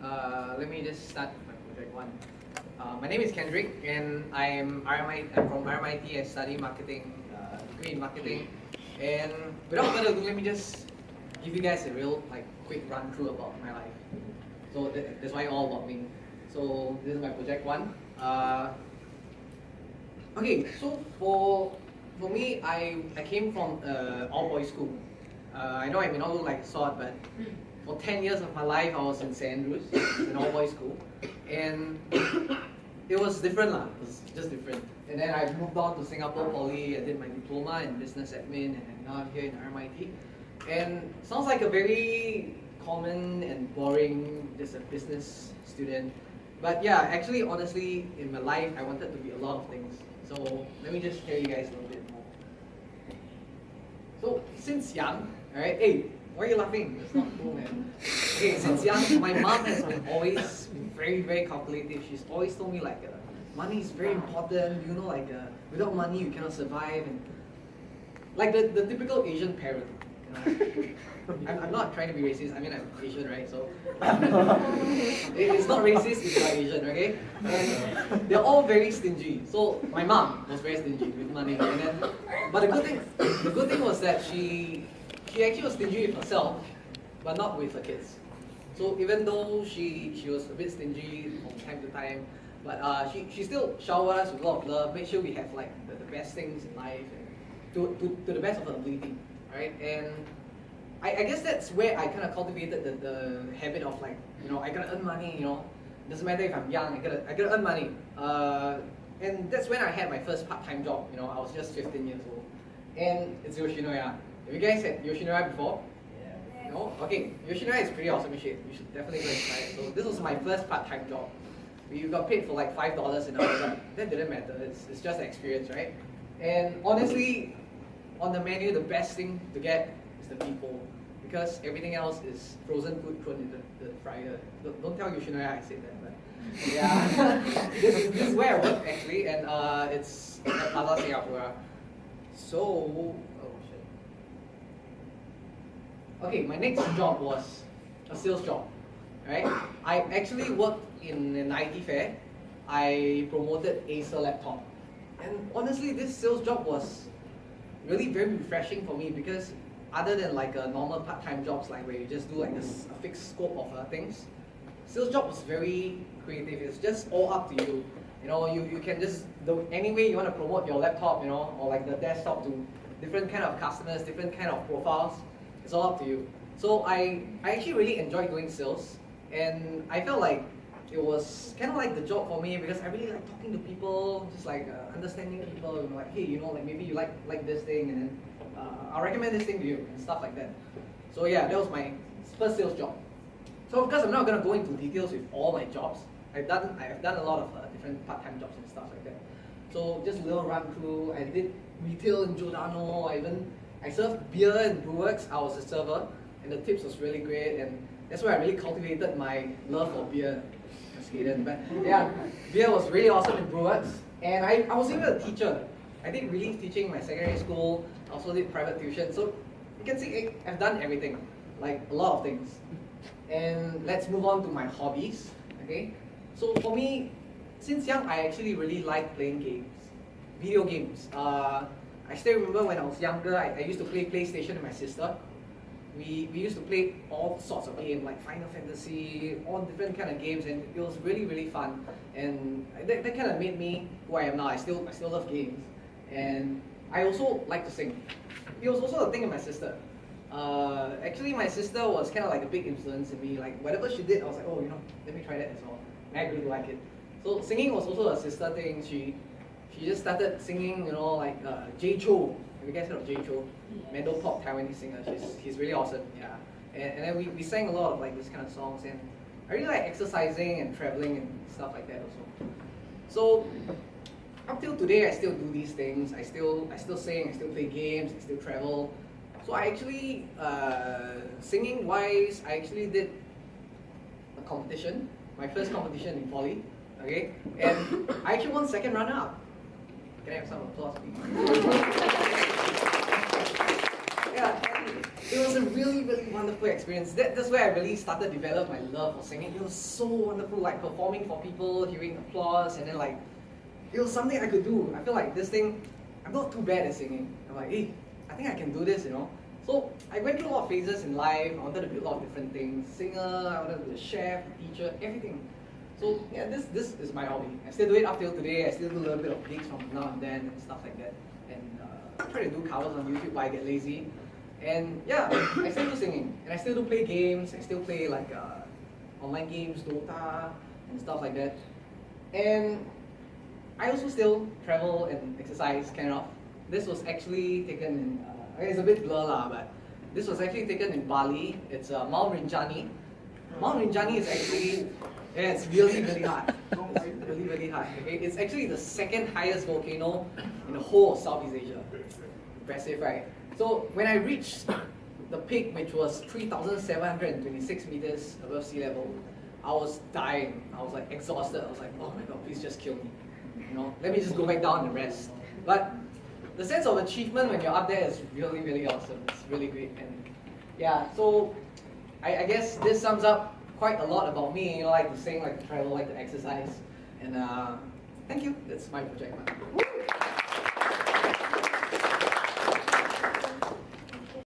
Let me just start with my project one. My name is Kendrick, and I'm from RMIT. I study marketing, degree in marketing. And without further ado, let me just give you guys a real quick run through about my life. So that's why all about me. So this is my project one. Okay, so for me, I came from all boys school. I know I may not look like a sort, but for 10 years of my life, I was in St. Andrews, an all boys school, and it was different lah. It was just different. And then I moved on to Singapore Poly. I did my diploma in business admin, and now I'm here in RMIT. And sounds like a very common and boring, just a business student. But yeah, actually, honestly, in my life, I wanted to be a lot of things. So let me just tell you guys a little bit more. So since young, alright, hey, why are you laughing? That's not cool, man. Okay, since young, my mom has always been very, very calculative. She's always told me money is very important. You know, without money you cannot survive, and the typical Asian parent. I'm not trying to be racist. I mean, I'm Asian, right? So it's not racist if you're Asian, okay? And they're all very stingy. So my mom was very stingy with money, and then, but the good thing was that she actually was stingy with herself, but not with her kids. So even though she was a bit stingy from time to time, but she still showered us with a lot of love, made sure we have the best things in life, and to the best of her ability. Right, and I guess that's where I kind of cultivated the habit of I gotta earn money. Doesn't matter if I'm young, I gotta earn money. And that's when I had my first part-time job. I was just 15 years old, and it's Yoshinoya. Have you guys had Yoshinoya before? Yeah. No? Okay, Yoshinoya is pretty awesome shit. You should definitely go and try it. So this was my first part-time job. We got paid for $5 an hour, but that didn't matter. It's just an experience, right? And honestly, on the menu, the best thing to get is the people, because everything else is frozen food thrown in the fryer. Don't tell Yoshinoya I said that, but yeah. this is where I work actually, and it's at Plaza Singapura. So, oh shit. Okay, my next job was a sales job, right? I actually worked in an IT fair. I promoted Acer laptop, and honestly, this sales job was really very refreshing for me, because other than a normal part-time jobs where you just do a fixed scope of things, sales job was very creative. It's just all up to you. You can just any way you want to promote your laptop, or the desktop to different kind of customers, different kind of profiles. It's all up to you. So I actually really enjoyed doing sales, and I felt like it was kind of like the job for me, because I really like talking to people, just understanding people, hey, maybe you like this thing, and then I'll recommend this thing to you, and stuff like that. So yeah, that was my first sales job. So of course, I'm not going to go into details with all my jobs. I've done a lot of different part-time jobs and stuff like that. So just a little run through. I did retail in Giordano. I served beer in Brewworks. I was a server, and the tips was really great, and that's where I really cultivated my love for beer. But yeah, beer was really awesome in Brewworks, and I was even a teacher. I did relief teaching in my secondary school. I also did private tuition. So you can see I've done everything, a lot of things. And let's move on to my hobbies. Okay, so for me, since young, I actually really like playing games, video games. I still remember when I was younger, I used to play PlayStation with my sister. We used to play all sorts of games, like Final Fantasy, all different kind of games, and it was really, really fun. And that kind of made me who I am now. I still love games, and I also like to sing. It was also a thing with my sister. Actually, my sister was kind of a big influence in me. Whatever she did, I was like, oh, let me try that as well. And I really like it. So singing was also a sister thing. She just started singing, Jay Chou. Have you guys heard of Jay Chou? Metal pop Taiwanese singer. He's really awesome. Yeah. And then we sang a lot of this kind of songs, and I really like exercising and traveling and stuff like that also. So up till today, I still do these things. I still sing. I still play games. I still travel. So I actually, singing wise, I actually did a competition, my first competition in poly. Okay, and I actually won second runner-up. Can I have some applause, please? Yeah, and it was a really, really wonderful experience. That's where I really started to develop my love for singing. It was so wonderful, like performing for people, hearing applause, and then like, it was something I could do. I feel like this thing, I'm not too bad at singing. I'm like, hey, I think I can do this, you know? So I went through a lot of phases in life. I wanted to be a lot of different things. Singer, I wanted to be a chef, a teacher, everything. So yeah, this is my hobby. I still do it up till today. I still do a little bit of gigs from now and then and stuff like that. And I try to do covers on YouTube, but I get lazy. And yeah, I still do singing. And I still do play games. I still play like online games, Dota, and stuff like that. And I also still travel and exercise, kind of. This was actually taken in, it's a bit blur lah, but this was actually taken in Bali. It's Mount Rinjani. Mount Rinjani is actually, yeah, it's really, really hard. It's really, really hard. Okay? It's actually the second highest volcano in the whole of Southeast Asia. Impressive, right? So when I reached the peak, which was 3,726 meters above sea level, I was dying. I was like exhausted. I was like, oh my god, please just kill me. You know, let me just go back down and rest. But the sense of achievement when you're up there is really, really awesome. It's really great. And yeah, so I guess this sums up quite a lot about me. You know, like to sing, like to travel, like to exercise. And thank you. That's my project, man.